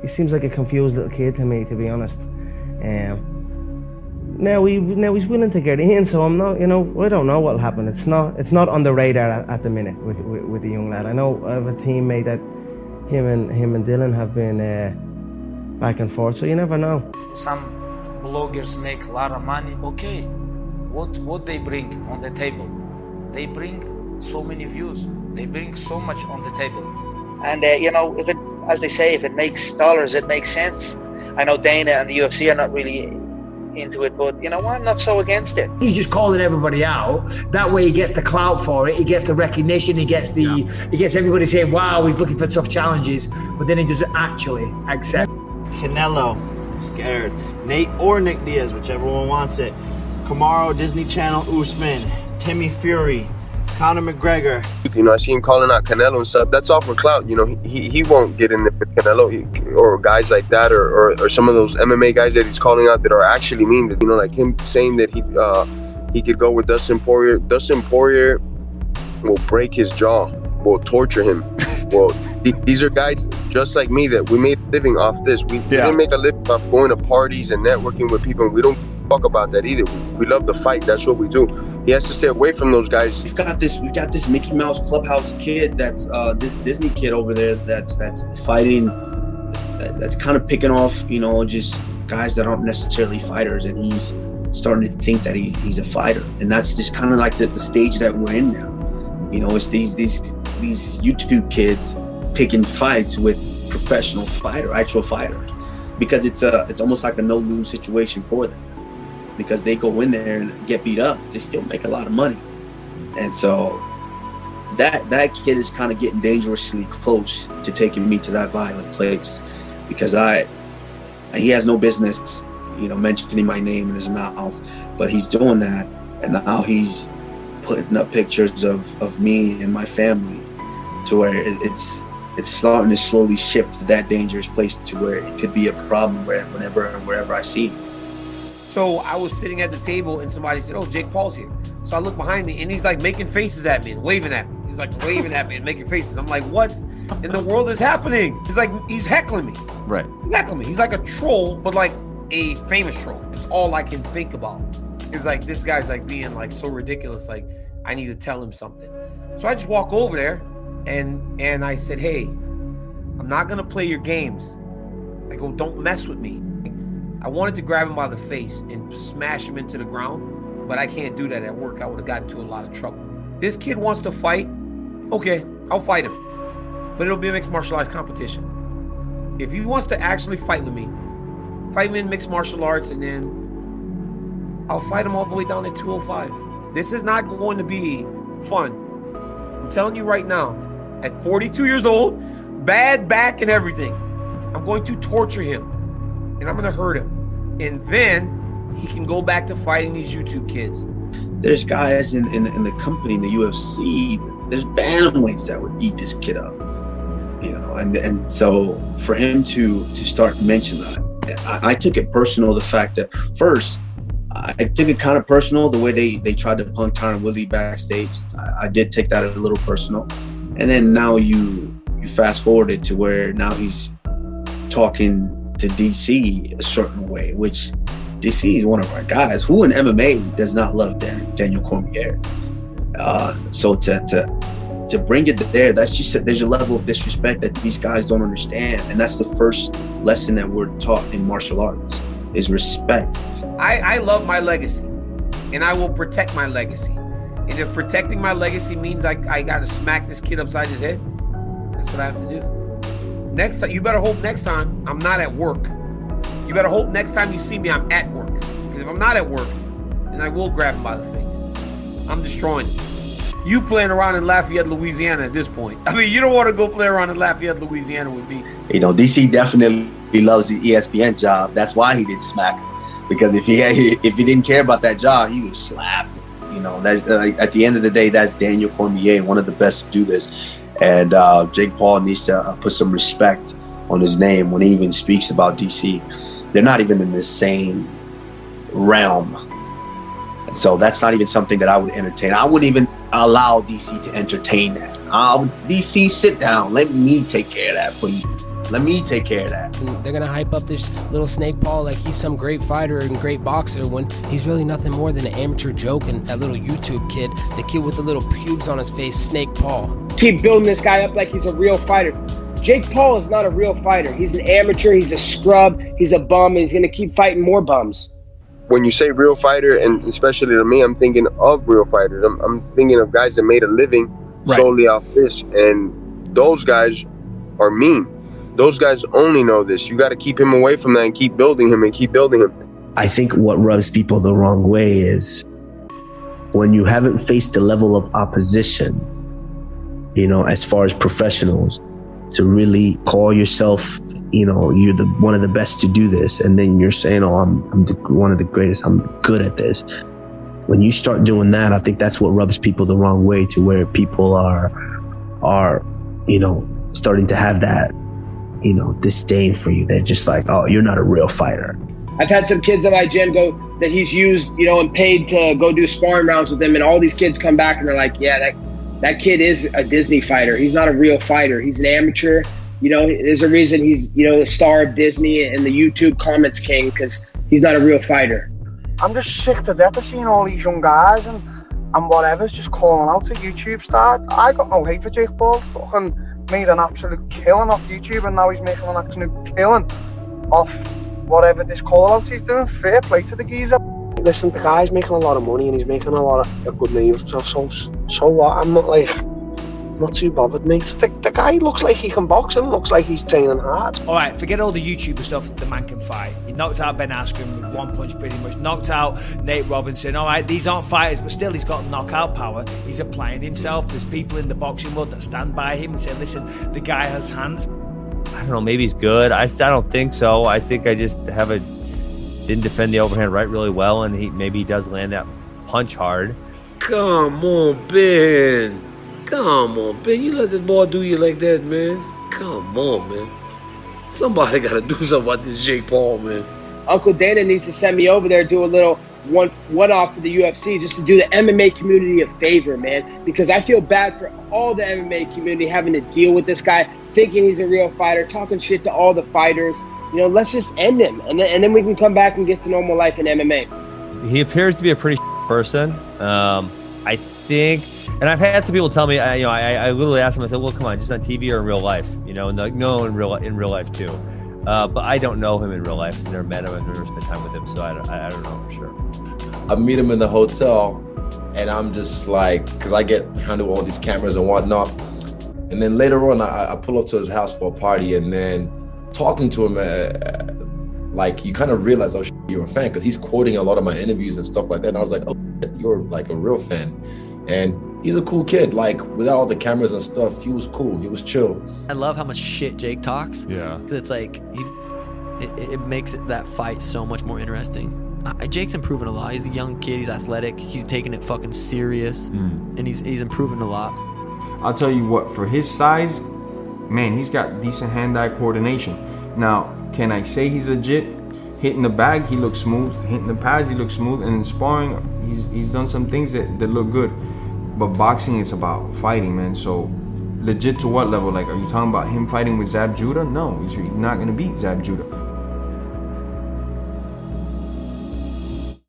he seems like a confused little kid to me, to be honest. Now he's willing to get in, so I'm not, I don't know what'll happen. It's not on the radar at the minute with the young lad. I know I have a teammate that him and Dylan have been back and forth, so you never know. Some bloggers make a lot of money. Okay, what they bring on the table? They bring so many views. They bring so much on the table. And if it, as they say, if it makes dollars, it makes sense. I know Dana and the UFC are not really into it, but I'm not so against it. He's just calling everybody out. That way he gets the clout for it, he gets the recognition, he gets everybody saying, wow, he's looking for tough challenges, but then he doesn't actually accept. Canelo, scared. Nate or Nick Diaz, whichever one wants it. Kamaru, Disney Channel, Usman, Timmy Fury, Conor McGregor. I see him calling out Canelo and stuff. That's all for clout. He won't get in there with Canelo or guys like that, or some of those MMA guys that he's calling out that are actually mean. That like him saying that he could go with Dustin Poirier. Dustin Poirier will break his jaw, will torture him. Well, these are guys just like me that we made a living off this. We didn't make a living off going to parties and networking with people. And we don't talk about that either. We love the fight. That's what we do. He has to stay away from those guys. We've got this Mickey Mouse Clubhouse kid that's this Disney kid over there that's fighting, that's kind of picking off, just guys that aren't necessarily fighters, and he's starting to think that he's a fighter, and that's just kind of like the stage that we're in now. It's these YouTube kids picking fights with professional actual fighters, because it's almost like a no-lose situation for them. Because they go in there and get beat up, they still make a lot of money. And so that kid is kind of getting dangerously close to taking me to that violent place, because he has no business, mentioning my name in his mouth, but he's doing that. And now he's putting up pictures of me and my family, to where it's starting to slowly shift to that dangerous place, to where it could be a problem whenever and wherever I see him. So I was sitting at the table and somebody said, oh, Jake Paul's here. So I look behind me and he's like making faces at me and waving at me. He's like waving at me and making faces. I'm like, what in the world is happening? He's heckling me. Right. He's heckling me. He's like a troll, but like a famous troll. It's all I can think about. It's like, this guy's like being like so ridiculous. Like, I need to tell him something. So I just walk over there and I said, hey, I'm not going to play your games. I go, don't mess with me. I wanted to grab him by the face and smash him into the ground, but I can't do that at work. I would have gotten into a lot of trouble. This kid wants to fight. Okay, I'll fight him, but it'll be a mixed martial arts competition. If he wants to actually fight with me, fight me in mixed martial arts, and then I'll fight him all the way down at 205. This is not going to be fun. I'm telling you right now, at 42 years old, bad back and everything, I'm going to torture him. And I'm gonna hurt him, and then he can go back to fighting these YouTube kids. There's guys in the company, in the UFC, there's bantamweights that would eat this kid up, and so for him to start mentioning that, I took it personal. The fact that first, I took it kind of personal the way they tried to punk Tyron Woodley backstage. I did take that a little personal, and then now you fast forwarded to where now he's talking to DC a certain way, which DC is one of our guys. Who in MMA does not love Daniel Cormier? So to bring it there, that's just there's a level of disrespect that these guys don't understand, and that's the first lesson that we're taught in martial arts is respect. I love my legacy, and I will protect my legacy. And if protecting my legacy means I got to smack this kid upside his head, that's what I have to do. Next time, you better hope next time I'm not at work. You better hope next time you see me, I'm at work. Because if I'm not at work, then I will grab him by the face. I'm destroying him. You playing around in Lafayette, Louisiana at this point. I mean, you don't want to go play around in Lafayette, Louisiana with me. DC definitely loves the ESPN job. That's why he did smack him. Because if he didn't care about that job, he would slapped him. That's at the end of the day, that's Daniel Cormier, one of the best to do this. And Jake Paul needs to put some respect on his name when he even speaks about DC. They're not even in the same realm. And so that's not even something that I would entertain. I wouldn't even allow DC to entertain that. DC, sit down. Let me take care of that for you. Let me take care of that. And they're gonna hype up this little Snake Paul like he's some great fighter and great boxer when he's really nothing more than an amateur joke. And that little YouTube kid, the kid with the little pubes on his face, Snake Paul. Keep building this guy up like he's a real fighter. Jake Paul is not a real fighter. He's an amateur, he's a scrub, he's a bum, and he's gonna keep fighting more bums. When you say real fighter, and especially to me, I'm thinking of real fighters. I'm thinking of guys that made a living solely off this, and those guys are mean. Those guys only know this. You got to keep him away from that and keep building him and keep building him. I think what rubs people the wrong way is when you haven't faced the level of opposition, you know, as far as professionals, to really call yourself, you know, you're one of the best to do this, and then you're saying, oh, I'm one of the greatest, I'm good at this. When you start doing that, I think that's what rubs people the wrong way, to where people are, you know, starting to have that, you know, disdain for you. They're just like, oh, you're not a real fighter. I've had some kids at my gym go that he's used, you know, and paid to go do sparring rounds with him, and all these kids come back and they're like, yeah, that kid is a Disney fighter. He's not a real fighter. He's an amateur. You know, there's a reason he's, you know, the star of Disney and the YouTube comments king, because he's not a real fighter. I'm just sick to death of seeing all these young guys and whatever's just calling out to YouTube star. I got no hate for Jake Paul. Fucking made an absolute killing off YouTube, and now he's making an absolute killing off whatever this call out he's doing. Fair play to the geezer. Listen, the guy's making a lot of money and he's making a lot of a good name for himself, so what? I'm not too bothered, mate. The guy looks like he can box and looks like he's training hard. All right, forget all the YouTuber stuff. The man can fight. He knocked out Ben Askren with one punch pretty much. Knocked out Nate Robinson. All right, these aren't fighters, but still he's got knockout power. He's applying himself. There's people in the boxing world that stand by him and say, listen, the guy has hands. I don't know, maybe he's good. I don't think so. I think I just didn't defend the overhand right really well, and maybe he does land that punch hard. Come on, Ben. Come on, Ben. You let this boy do you like that, man. Come on, man. Somebody got to do something about this Jake Paul, man. Uncle Dana needs to send me over there, do a little one-off for the UFC, just to do the MMA community a favor, man. Because I feel bad for all the MMA community having to deal with this guy, thinking he's a real fighter, talking shit to all the fighters. You know, let's just end him, and then we can come back and get to normal life in MMA. He appears to be a pretty person. I think, and I've had some people tell me, I literally asked him, I said, well, come on, just on TV or in real life, you know, and they're like, no, in real life too. But I don't know him in real life. I've never met him. I've never spent time with him, so I don't know for sure. I meet him in the hotel, and I'm just like, because I get handled all these cameras and whatnot. And then later on, I pull up to his house for a party, and then talking to him, like, you kind of realize, oh, you're a fan, because he's quoting a lot of my interviews and stuff like that. And I was like, oh, you're like a real fan. And he's a cool kid. Like, without all the cameras and stuff, he was cool. He was chill. I love how much shit Jake talks. Yeah. Because it's like, it makes that fight so much more interesting. Jake's improving a lot. He's a young kid. He's athletic. He's taking it fucking serious. And he's improving a lot. I'll tell you what, for his size, man, he's got decent hand-eye coordination. Now, can I say he's legit? Hitting the bag, he looks smooth. Hitting the pads, he looks smooth. And in sparring, he's done some things that look good. But boxing is about fighting, man. So, legit to what level? Like, are you talking about him fighting with Zab Judah? No, he's not going to beat Zab Judah.